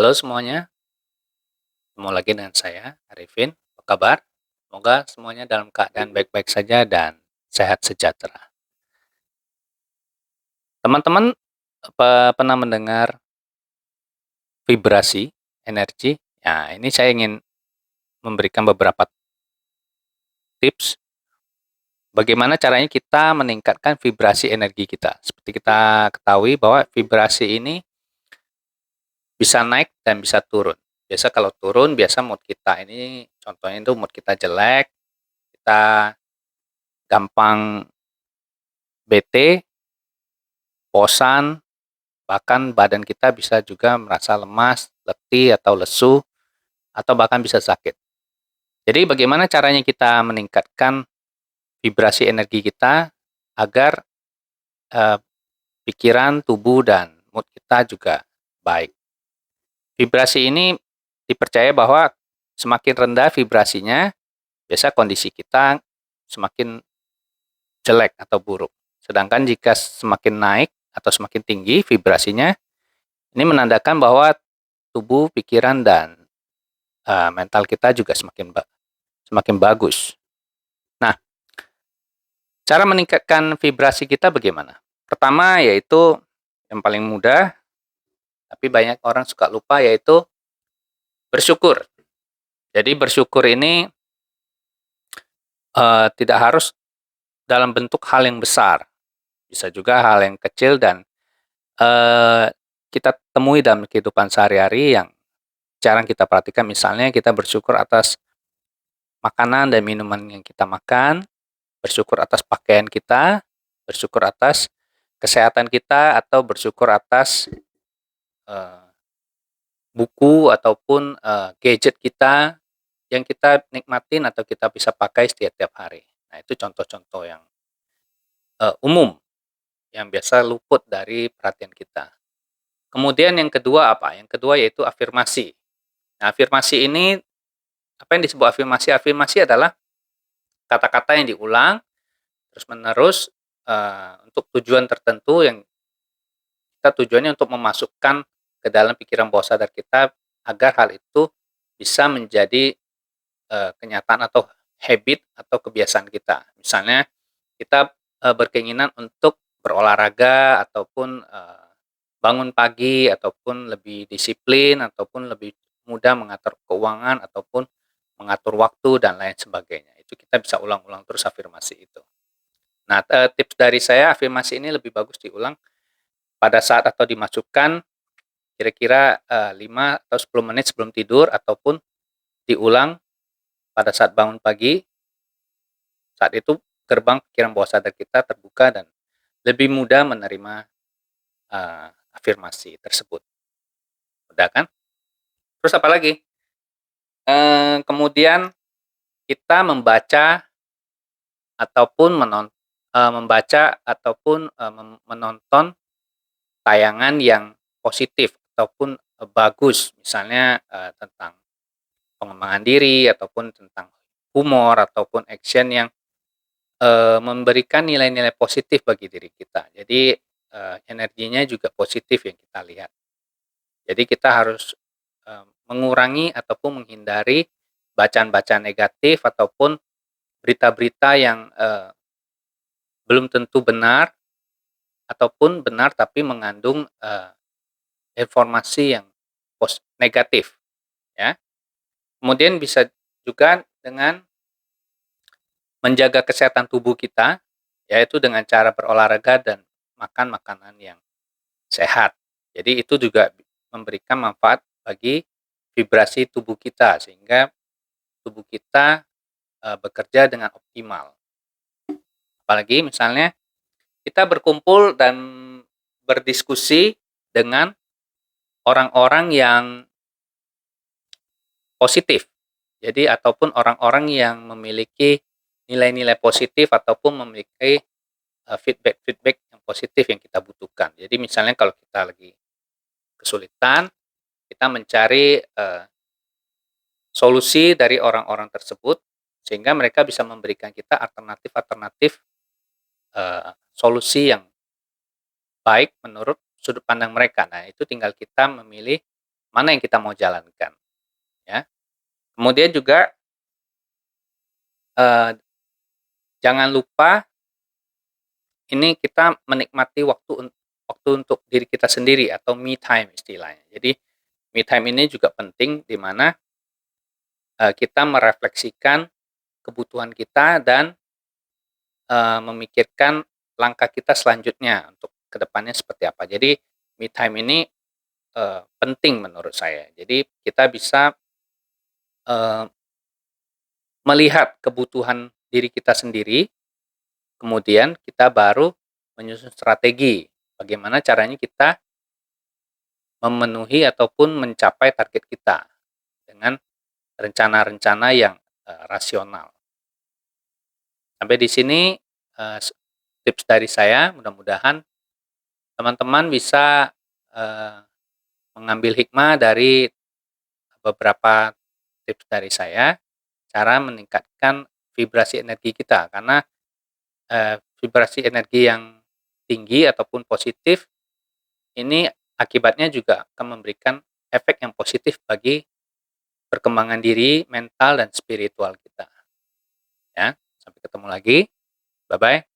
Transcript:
Halo semuanya, ketemu lagi dengan saya, Arifin. Apa kabar? Semoga semuanya dalam keadaan baik-baik saja dan sehat sejahtera. Teman-teman pernah mendengar vibrasi energi? Nah, ini saya ingin memberikan beberapa tips bagaimana caranya kita meningkatkan vibrasi energi kita. Seperti kita ketahui bahwa vibrasi ini bisa naik dan bisa turun. Biasa kalau turun, biasa mood kita ini, contohnya itu mood kita jelek, kita gampang bete, bosan, bahkan badan kita bisa juga merasa lemas, letih, atau lesu, atau bahkan bisa sakit. Jadi bagaimana caranya kita meningkatkan vibrasi energi kita agar eh, pikiran, tubuh, dan mood kita juga baik. Vibrasi ini dipercaya bahwa semakin rendah vibrasinya, biasa kondisi kita semakin jelek atau buruk. Sedangkan jika semakin naik atau semakin tinggi vibrasinya, ini menandakan bahwa tubuh, pikiran, dan mental kita juga semakin bagus. Nah, cara meningkatkan vibrasi kita bagaimana? Pertama yaitu yang paling mudah, tapi banyak orang suka lupa, yaitu bersyukur. Jadi bersyukur ini tidak harus dalam bentuk hal yang besar, bisa juga hal yang kecil dan eh, kita temui dalam kehidupan sehari-hari yang jarang kita perhatikan. Misalnya kita bersyukur atas makanan dan minuman yang kita makan, bersyukur atas pakaian kita, bersyukur atas kesehatan kita, atau bersyukur atas uh, buku ataupun gadget kita yang kita nikmatin atau kita bisa pakai setiap hari. Nah, itu contoh-contoh yang umum yang biasa luput dari perhatian kita. Kemudian yang kedua apa? Yang kedua yaitu afirmasi. Nah, afirmasi ini, apa yang disebut afirmasi? Afirmasi adalah kata-kata yang diulang terus-menerus untuk tujuan tertentu yang tujuannya untuk memasukkan ke dalam pikiran bawah sadar kita agar hal itu bisa menjadi kenyataan atau habit atau kebiasaan kita. Misalnya kita berkeinginan untuk berolahraga ataupun bangun pagi ataupun lebih disiplin ataupun lebih mudah mengatur keuangan ataupun mengatur waktu dan lain sebagainya. Itu kita bisa ulang-ulang terus afirmasi itu. Nah, tips dari saya, afirmasi ini lebih bagus diulang pada saat atau dimasukkan kira-kira 5 atau 10 menit sebelum tidur ataupun diulang pada saat bangun pagi. Saat itu gerbang pikiran bawah sadar kita terbuka dan lebih mudah menerima afirmasi tersebut. Mudah kan? Terus apa lagi? Kemudian kita membaca ataupun menonton tayangan yang positif ataupun bagus, misalnya tentang pengembangan diri ataupun tentang humor ataupun action yang memberikan nilai-nilai positif bagi diri kita. Jadi energinya juga positif yang kita lihat. Jadi kita harus mengurangi ataupun menghindari bacaan-bacaan negatif ataupun berita-berita yang belum tentu benar ataupun benar tapi mengandung informasi yang negatif, ya. Kemudian bisa juga dengan menjaga kesehatan tubuh kita, yaitu dengan cara berolahraga dan makan makanan yang sehat. Jadi itu juga memberikan manfaat bagi vibrasi tubuh kita sehingga tubuh kita bekerja dengan optimal. Apalagi misalnya kita berkumpul dan berdiskusi dengan orang-orang yang positif. Jadi ataupun orang-orang yang memiliki nilai-nilai positif ataupun memiliki feedback-feedback yang positif yang kita butuhkan. Jadi misalnya kalau kita lagi kesulitan, kita mencari solusi dari orang-orang tersebut sehingga mereka bisa memberikan kita alternatif-alternatif solusi yang baik menurut sudut pandang mereka. Nah, itu tinggal kita memilih mana yang kita mau jalankan, ya. Kemudian juga, eee, jangan lupa ini kita menikmati waktu untuk diri kita sendiri atau me time istilahnya. Jadi, me time ini juga penting di mana, kita merefleksikan kebutuhan kita dan, memikirkan langkah kita selanjutnya untuk ke depannya seperti apa. Jadi, me time ini, penting menurut saya. Jadi kita bisa, eee, melihat kebutuhan diri kita sendiri, kemudian kita baru menyusun strategi bagaimana caranya kita memenuhi ataupun mencapai target kita dengan rencana-rencana yang, rasional. Sampai di sini, tips dari saya, mudah-mudahan teman-teman bisa, eee, mengambil hikmah dari beberapa tips dari saya, cara meningkatkan vibrasi energi kita. Karena, vibrasi energi yang tinggi ataupun positif, ini akibatnya juga akan memberikan efek yang positif bagi perkembangan diri, mental, dan spiritual kita, ya. Sampai ketemu lagi, bye-bye.